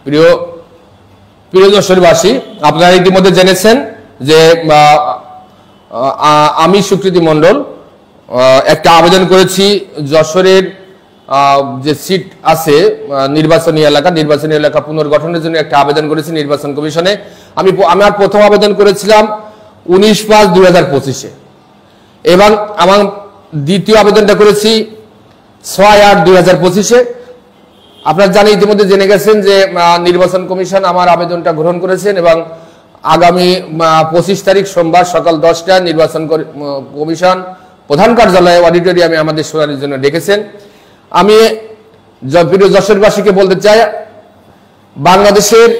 প্রিয় প্রিয় যশোরবাসী, আপনারা ইতিমধ্যে জেনেছেন যে আমি সুকৃতি মণ্ডল একটা আবেদন করেছি যশোরের যে সিট আছে নির্বাচনী এলাকা পুনর্গঠনের জন্য একটা আবেদন করেছি নির্বাচন কমিশনে। আমার প্রথম আবেদন করেছিলাম 19/5/2025-এ এবং আমার দ্বিতীয় আবেদনটা করেছি 6/8/2025-এ। আপনারা জানেন, ইতিমধ্যে জেনে গেছেন যে নির্বাচন কমিশন আমার আবেদনটা গ্রহণ করেছেন এবং আগামী 25 তারিখ সোমবার সকাল 10টায় নির্বাচন কমিশন প্রধান কার্যালয়ে অডিটোরিয়ামে আমাদের শুনানির জন্য ডেকেছেন। আমি প্রিয় যশোরবাসীকে বলতে চাই, বাংলাদেশের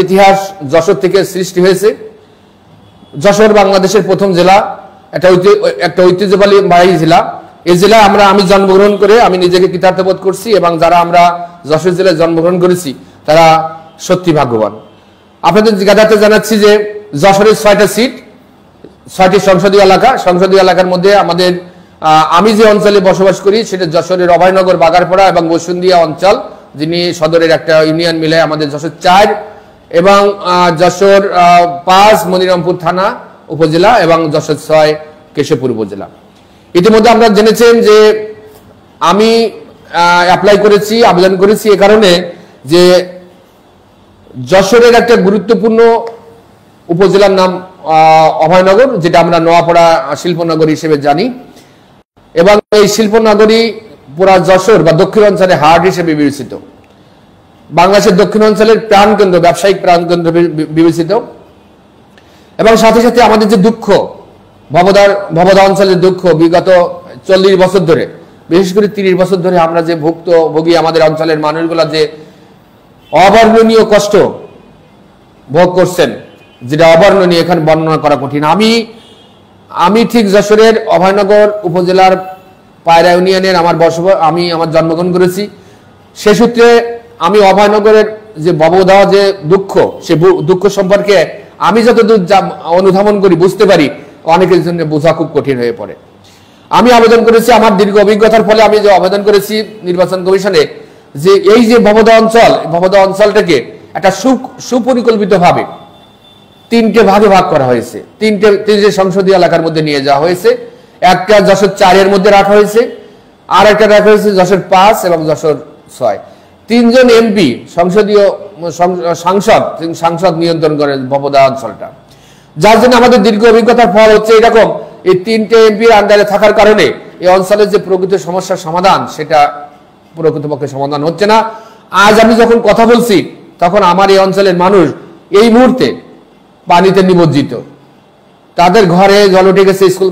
ইতিহাস যশোর থেকে সৃষ্টি হয়েছে। যশোর বাংলাদেশের প্রথম জেলা, একটা ঐতিহ্যবাহী জেলা। এই জেলায় আমি জন্মগ্রহণ করে আমি নিজেকে কৃতার্থ বোধ করছি এবং যারা আমরা যশোর জেলায় জন্মগ্রহণ করেছি তারা সত্যি ভাগ্যবান। আপনাদের জ্ঞাতার্থে জানাচ্ছি যে যশোরের 6টা সিট, 6টি সংসদীয় এলাকার মধ্যে আমি যে অঞ্চলে বসবাস করি সেটা যশোরের অভয়নগর, বাগারপাড়া এবং বসুন্দিয়া অঞ্চল, যিনি সদরের একটা ইউনিয়ন মিলে আমাদের যশোর 4 এবং যশোর 5 মনিরামপুর থানা উপজেলা এবং যশোর 6 কেশবপুর উপজেলা। ইতিমধ্যে আপনারা জেনেছেন যে আমি আবেদন করেছি এ কারণে যে যশোরের একটা গুরুত্বপূর্ণ উপজেলার নাম অভয়নগর, যেটা আমরা নোয়াপাড়া শিল্পনগরী হিসেবে জানি এবং এই শিল্পনগরী পুরা যশোর বা দক্ষিণাঞ্চলের হার্ট হিসেবে বিবেচিত, বাংলাদেশের দক্ষিণাঞ্চলের প্রাণকেন্দ্র, ব্যবসায়িক প্রাণকেন্দ্র বিবেচিত। এবং সাথে সাথে আমাদের যে দুঃখ, ভবদা অঞ্চলের দুঃখ, বিগত 40 বছর ধরে, বিশেষ করে 30 বছর ধরে আমরা যে ভুক্তভোগী, আমাদের অঞ্চলের মানুষগুলা যে অবর্ণনীয় কষ্ট ভোগ করছেন, যেটা অবর্ণনীয়, এখানে বর্ণনা করা কঠিন। আমি ঠিক যশোরের অভয়নগর উপজেলার পায়রা ইউনিয়নের আমি আমার জন্মগ্রহণ করেছি। সে সূত্রে আমি অভয়নগরের যে ভবদা যে দুঃখ, সে দুঃখ সম্পর্কে আমি যতদূর অনুধাবন করি, বুঝতে পারি, অনেকের জন্য বোঝা খুব কঠিন হয়ে পড়ে। আমি আবেদন করেছি, আমার দীর্ঘ অভিজ্ঞতার ফলে আমি যে আবেদন করেছি নির্বাচন কমিশনে, যে এই যে ভবদা অঞ্চলটাকে একটা সুপরিকল্পিতভাবে 3টে ভাগে ভাগ করা হয়েছে। 3টে সংসদীয় এলাকার মধ্যে নিয়ে যাওয়া হয়েছে। একটা যশোর 4-এর মধ্যে রাখা হয়েছে, আর একটা রাখা হয়েছে যশোর 5 এবং যশোর 6। 3জন এমপি সাংসদ নিয়ন্ত্রণ করে ভবদা অঞ্চলটা, যার জন্য আমাদের দীর্ঘ অভিজ্ঞতার ফল হচ্ছে এরকম। এই 3টে এমপির আন্ডারে থাকার কারণে এই অঞ্চলের যে প্রকৃত সমস্যার সমাধান, সেটা প্রকৃতপক্ষে সমাধান হচ্ছে না। আজ আমি যখন কথা বলছি তখন আমার এই অঞ্চলের মানুষ এই মুহূর্তে পানিতে নিমজ্জিত, তাদের ঘরে জল উঠে গেছে, স্কুল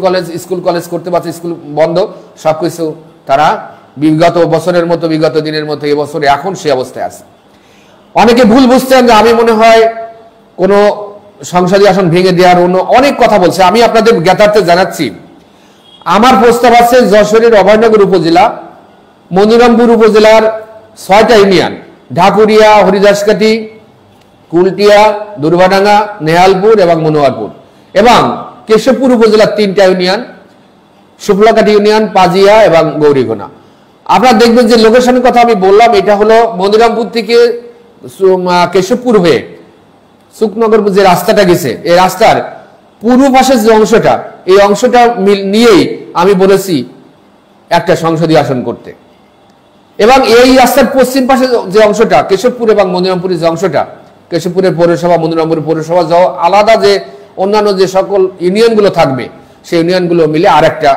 কলেজ করতে পারছে, স্কুল বন্ধ, সবকিছু তারা বিগত বছরের মতো, বিগত দিনের মতো এবছরে এখন সে অবস্থায় আছে। অনেকে ভুল বুঝছেন যে আমি মনে হয় কোনো সংসদীয় আসন ভেঙে দেওয়ার অনেক কথা বলছে। আমি আপনাদের জ্ঞাতার্থে জানাচ্ছি, আমার প্রস্তাব আছে যশোরের অভয়নগর উপজেলা, মনিরামপুর উপজেলার 6টা ইউনিয়ন, ঢাকুরিয়া, হরিদাসকাঠি, কুলটিয়া, দুর্বাডাঙ্গা, নেহালপুর এবং মনোয়ারপুর, এবং কেশবপুর উপজেলার 3টা ইউনিয়ন, শুক্লাকাঠি ইউনিয়ন, পাজিয়া এবং গৌরীঘোনা। আপনারা দেখবেন যে লোকেশনের কথা আমি বললাম, এটা হলো মনিরামপুর থেকে কেশবপুর হয়ে সুকনগর যে রাস্তাটা গেছে, এই রাস্তার পূর্ব পাশের যে অংশটা, এই অংশটা নিয়েই আমি বলেছি একটা সংসদীয় আসন করতে। এবং এই রাস্তার পশ্চিম পাশে যে অংশটা, কেশবপুর এবং মনিরামপুরের যে অংশটা, কেশবপুরের পৌরসভা, মনিরামপুর পৌরসভা সহ আলাদা যে অন্যান্য যে সকল ইউনিয়নগুলো থাকবে, সেই ইউনিয়নগুলো মিলে আর একটা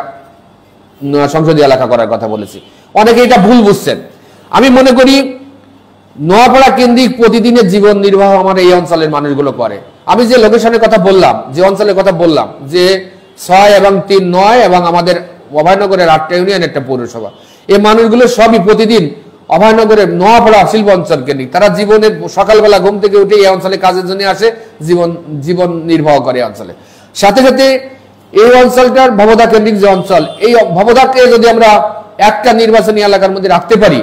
সংসদীয় এলাকা করার কথা বলেছি। অনেকে এটা ভুল বুঝছেন। আমি মনে করি নোয়াপাড়া কেন্দ্রিক প্রতিদিনের জীবন নির্বাহ আমার এই অঞ্চলের মানুষগুলো করে। আমি যে লোকেশনের কথা বললাম, যে অঞ্চলের কথা বললাম, যে 6 এবং 3, 9 এবং আমাদের অভয়নগরের 8টা ইউনিয়ন, একটা পৌরসভা, এই মানুষগুলো সবই প্রতিদিন অভয়নগরের নোয়াপাড়া শিল্প অঞ্চল কেন্দ্রিক। তারা জীবনের সকালবেলা ঘুম থেকে উঠে এই অঞ্চলে কাজের জন্য আসে, জীবন নির্বাহ করে এই অঞ্চলে। সাথে সাথে এই অঞ্চলটার ভবদা কেন্দ্রিক যে অঞ্চল, এই ভবদাকে যদি আমরা একটা নির্বাচনী এলাকার মধ্যে রাখতে পারি,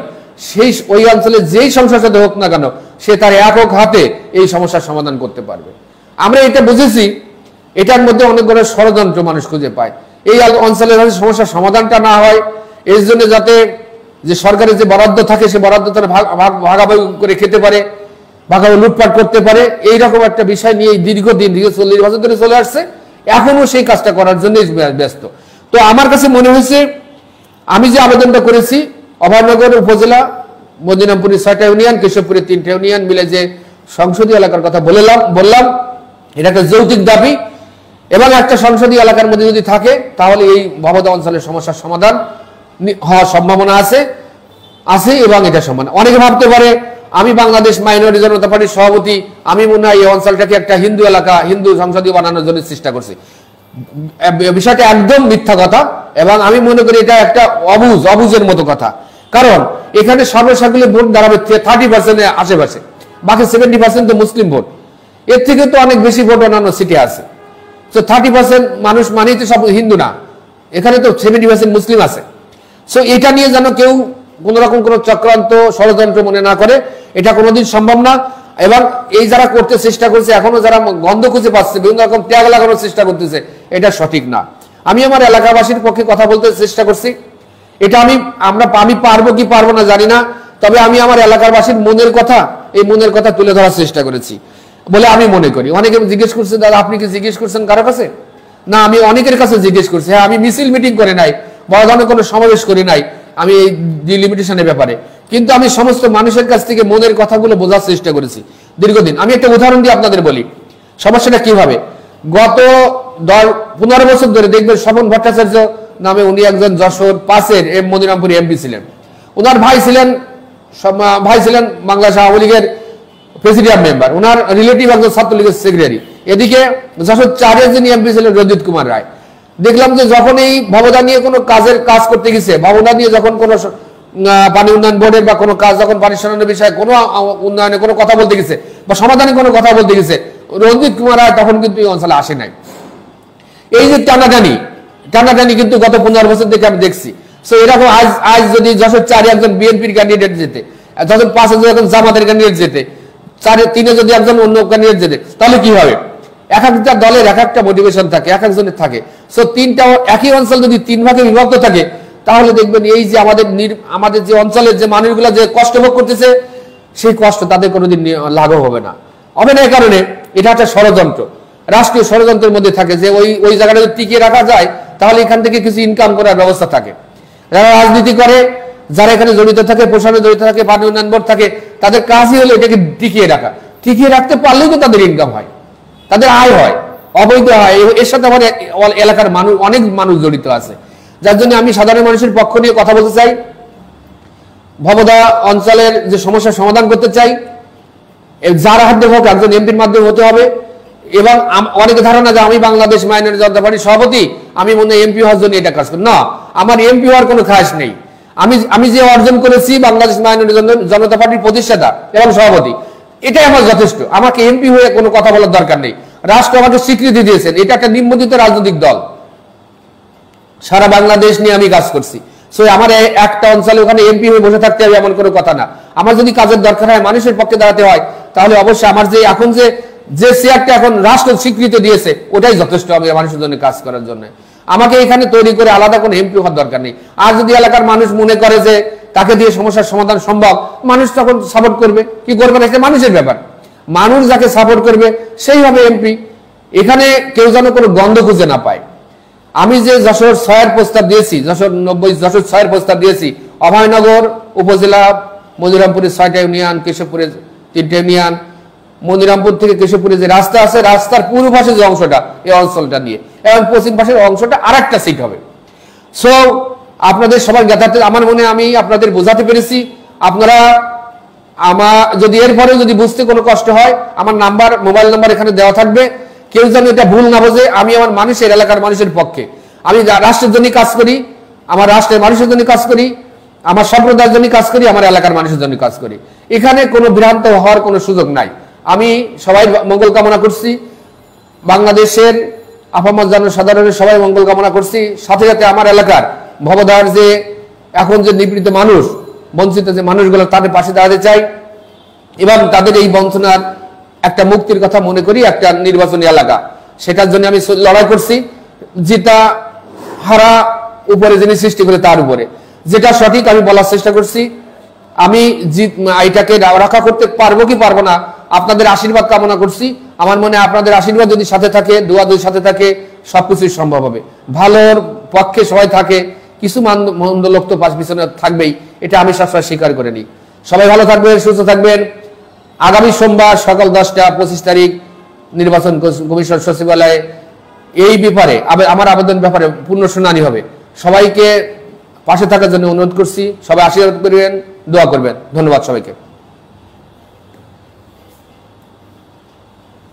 ওই অঞ্চলে যেই সমস্যার সাথে হোক না কেন, সে তার একক হাতে এই সমস্যার সমাধান করতে পারবে। আমরা এটা বুঝেছি, এটার মধ্যে অনেক ধরনের ষড়যন্ত্র মানুষ খুঁজে পায়। এই অঞ্চলের সমস্যার সমাধানটা না হয়, এর জন্য যাতে যে সরকারের যে বরাদ্দ থাকে সে বরাদ্দ তারা ভাগাভাগি করে খেতে পারে, ভাগাভাগি লুটপাট করতে পারে, এইরকম একটা বিষয় নিয়ে দীর্ঘদিন 40 বছর ধরে চলে আসছে। এখনো সেই কাজটা করার জন্য ব্যস্ত। তো আমার কাছে মনে হয়েছে আমি যে আবেদনটা করেছি অভয়নগর উপজেলা মদিনামপুরের 6টা ইউনিয়ন, কেশবপুরের 3টা ইউনিয়ন মিলে যে সংসদীয় এলাকার কথা বললাম এটা একটা যৌক্তিক দাবি এবং একটা সংসদীয় এলাকার মধ্যে যদি থাকে তাহলে এই ভবদা অঞ্চলের সমস্যার সমাধান হওয়ার সম্ভাবনা আছে এবং এটা সমান। অনেকে ভাবতে পারে আমি বাংলাদেশ মাইনরিটি জনতা পার্টির সভাপতি, আমি মনে হয় এই অঞ্চলটাকে একটা হিন্দু এলাকা, হিন্দু সংসদীয় বানানোর জন্য চেষ্টা করছি। বিষয়টা একদম মিথ্যা কথা এবং আমি মনে করি এটা একটা অবুজের মতো কথা। কারণ এখানে সর্বসাকুল্যে ভোট দাঁড়াবে 30% আশেপাশে, বাকি 70% তো মুসলিম ভোট। এর থেকে তো অনেক বেশি ভোট অন্যান্য সিটি আছে। তো 30% মানুষ মানেই তো সব হিন্দু না, এখানে তো 70% মুসলিম আছে। সো এটা নিয়ে যেন কেউ কোন রকম কোন চক্রান্ত ষড়যন্ত্র মনে না করে, এটা কোনোদিন সম্ভব না। এবং এই যারা করতে চেষ্টা করছে, এখনো যারা গন্ধ খুঁজে পাচ্ছে, বিভিন্ন রকম ত্যাগ লাগানোর চেষ্টা করতেছে, এটা সঠিক না। আমি আমার এলাকাবাসীর পক্ষে কথা বলতে চেষ্টা করছি। এটা আমি পারবো কি পারবো না জানি না, তবে আমি আমার এলাকাবাসীর মনের কথা তুলে ধরার চেষ্টা করেছি বলে আমি মনে করি। অনেকে জিজ্ঞেস করছে, দাদা আপনি কি জিজ্ঞেস করছেন কারো কাছে? না, আমি অনেকের কাছে জিজ্ঞেস করছি। হ্যাঁ, আমি মিছিল মিটিং করে নাই, বড় ধরনের কোনো সমাবেশ করি নাই আমি এই ডিলিমিটেশনের ব্যাপারে, কিন্তু আমি সমস্ত মানুষের কাছ থেকে মনের কথাগুলো বোঝার চেষ্টা করেছি দীর্ঘদিন। আমি একটা উদাহরণ দিয়ে আপনাদের বলি সমস্যাটা কিভাবে। গত 15 বছর ধরে দেখবেন স্বপন ভট্টাচার্য নামে উনি একজন যশোর 5-এর মদিনামপুর এমপি ছিলেন। ওনার ভাই ছিলেন বাংলাদেশ আওয়ামী লীগের প্রেসিডিয়াম মেম্বার, ওনার রিলেটিভ একজন ছাত্রলীগের সেক্রেটারি। এদিকে যশোর 4-এর যিনি এমপি ছিলেন রঞ্জিত কুমার রায়। দেখলাম যে যখন এই ভবদা নিয়ে কোনো কাজ করতে গেছে, ভবদা নিয়ে যখন কোনো পানি উন্নয়ন বোর্ডের বা কোনো কাজ যখন পানি সরানোর বিষয়ে কোনো উন্নয়নে কোনো কথা বলতে গেছে বা সমাধানে কোনো কথা বলতে গেছে, রঞ্জিত কুমার রায় তখন কিন্তু এই অঞ্চলে আসে নাই। এই যে টানাটানি কিন্তু গত 15 বছর থেকে আমি দেখছি। সো এরকম আজ যদি যশোর 4-এ একজন বিএনপির ক্যান্ডিডেট যেতে, যখন 5-এ যদি একজন জামাতের ক্যান্ডিডেট যেতে, 4-3-এ যদি একজন অন্য ক্যান্ডিডেট যেতে, তাহলে কি হবে? এক একটা দলের এক একটা মোটিভেশন থাকে, এক একজনের থাকে। সো তিনটা একই অঞ্চল যদি 3 ভাগে বিভক্ত থাকে, তাহলে দেখবেন এই যে আমাদের যে অঞ্চলের যে মানুষগুলো যে কষ্ট ভোগ করতেছে, সেই কষ্ট তাদের কোনোদিন লাঘব হবে না। এই কারণে এটা একটা ষড়যন্ত্র, রাষ্ট্রীয় ষড়যন্ত্রের মধ্যে থাকে যে ওই জায়গাটা যদি টিকিয়ে রাখা যায় তাহলে এখান থেকে কিছু ইনকাম করার ব্যবস্থা থাকে। যারা রাজনীতি করে, যারা এখানে জড়িত থাকে, প্রশাসনে জড়িত থাকে, পানি উন্নয়ন বোর্ড থাকে, তাদের কাজই হলো এটাকে টিকিয়ে রাখা। টিকিয়ে রাখতে পারলেই তো তাদের ইনকাম হয়, তাদের আয় হয়, অবৈধ হয়। এর সাথে আমার এলাকার অনেক মানুষ জড়িত আছে, যার জন্য আমি সাধারণ মানুষের পক্ষ নিয়ে কথা বলতে চাই। ভবদা অঞ্চলের যে সমস্যার সমাধান করতে চাই, যার হাতে হোক একজন এমপির মাধ্যমে হতে হবে। এবং অনেকে ধারণা যে আমি বাংলাদেশ মাইনরিটি জনতা পার্টির সভাপতি, আমি মনে হয় এমপি হওয়ার জন্য এটা কাজ করি না। আমার এমপি হওয়ার কোনো খাস নেই। আমি যে অর্জন করেছি বাংলাদেশ মাইনরিটি জনতা পার্টির প্রতিষ্ঠাতা এবং সভাপতি, এটাই আমার যথেষ্ট। আমাকে এমপি হয়ে কোনো কথা বলার দরকার নেই। রাষ্ট্র আমাকে স্বীকৃতি দিয়েছেন, এটা একটা নিম্নবিত্ত রাজনৈতিক দল, সারা বাংলাদেশ নিয়ে আমি কাজ করছি। সো আমার একটা অঞ্চলে ওখানে এমপি হয়ে বসে থাকতে হবে এমন কোনো কথা না। আমার যদি কাজের দরকার হয়, মানুষের পক্ষে দাঁড়াতে হয়, তাহলে অবশ্যই আমার যে এখন যে চেয়ারটা এখন রাষ্ট্র স্বীকৃতি দিয়েছে ওটাই যথেষ্ট আমি মানুষের জন্য কাজ করার জন্য। আমাকে এখানে তৈরি করে আলাদা কোনো এমপি হওয়ার দরকার নেই। আর যদি এলাকার মানুষ মনে করে যে তাকে দিয়ে সমস্যার সমাধান সম্ভব, মানুষ তখন সাপোর্ট করবে, কি করবে না এটা মানুষের ব্যাপার। মানুষ যাকে সাপোর্ট করবে সেই হবে এমপি। এখানে কেউ যেন কোনো গন্ধ খুঁজে না পায়। আমি যে যশোর 6-এর প্রস্তাব দিয়েছি, যশোর 6-এর প্রস্তাব দিয়েছি, অভয়নগর উপজেলা মনিরামপুরের 6টা ইউনিয়ন, কেশবপুরের 3টা ইউনিয়ন, মনিরামপুর থেকে কেশবপুরে যে রাস্তা আছে, রাস্তার পূর্ব পাশে যে অংশটা, এই অঞ্চলটা নিয়ে, এবং পশ্চিম পাশের অংশটা আরেকটা সিট হবে। সো আপনাদের সবার জ্ঞাতার্থে আমার মনে আমি আপনাদের বোঝাতে পেরেছি। আপনারা যদি এরপরে যদি বুঝতে কোনো কষ্ট হয়, আমার মোবাইল নাম্বার এখানে দেওয়া থাকবে। কেউ যেন এটা ভুল না বোঝে, আমি আমার মানুষের, এলাকার মানুষের পক্ষে। আমি রাষ্ট্রের জন্য কাজ করি, আমার রাষ্ট্রের মানুষের জন্য কাজ করি, আমার সম্প্রদায়ের জন্য কাজ করি, আমার এলাকার মানুষের জন্য কাজ করি। এখানে কোনো ভ্রান্ত হওয়ার কোনো সুযোগ নাই। আমি সবাই মঙ্গল কামনা করছি, বাংলাদেশের আপামর জনসাধারণের সবাই মঙ্গল কামনা করছি। সাথে সাথে আমার এলাকার ভবদার যে এখন যে নিপীড়িত মানুষ, বঞ্চিত যে মানুষগুলো, তাদের পাশে দাঁড়াতে চাই এবং তাদের এই বঞ্চনার একটা মুক্তির কথা মনে করি। একটা নির্বাচনী এলাকা, সেটার জন্য আমি লড়াই করছি। জিতা হারা উপরে যিনি সৃষ্টি করে তার উপরে, যেটা সঠিক আমি বলার চেষ্টা করছি। আমি এটাকে রক্ষা করতে পারবো কি পারবো না আপনাদের আশীর্বাদ কামনা করছি। আমার মনে আপনাদের আশীর্বাদ যদি সাথে থাকে, দোয়া যদি সাথে থাকে, সবকিছুই সম্ভব হবে। ভালোর পক্ষে সবাই থাকে, কিছু মন্দ লোক তো পাশ পিছনে থাকবেই, এটা আমি সবসময় স্বীকার করে নিই। সবাই ভালো থাকবেন, সুস্থ থাকবেন। আগামী সোমবার সকাল 10টা 25 তারিখ নির্বাচন কমিশন সচিবালয়ে এই ব্যাপারে আমার আবেদন ব্যাপারে পূর্ণ শুনানি হবে। সবাইকে পাশে থাকার জন্য অনুরোধ করছি। সবাই আশীর্বাদ করবেন, দোয়া করবেন। ধন্যবাদ সবাইকে।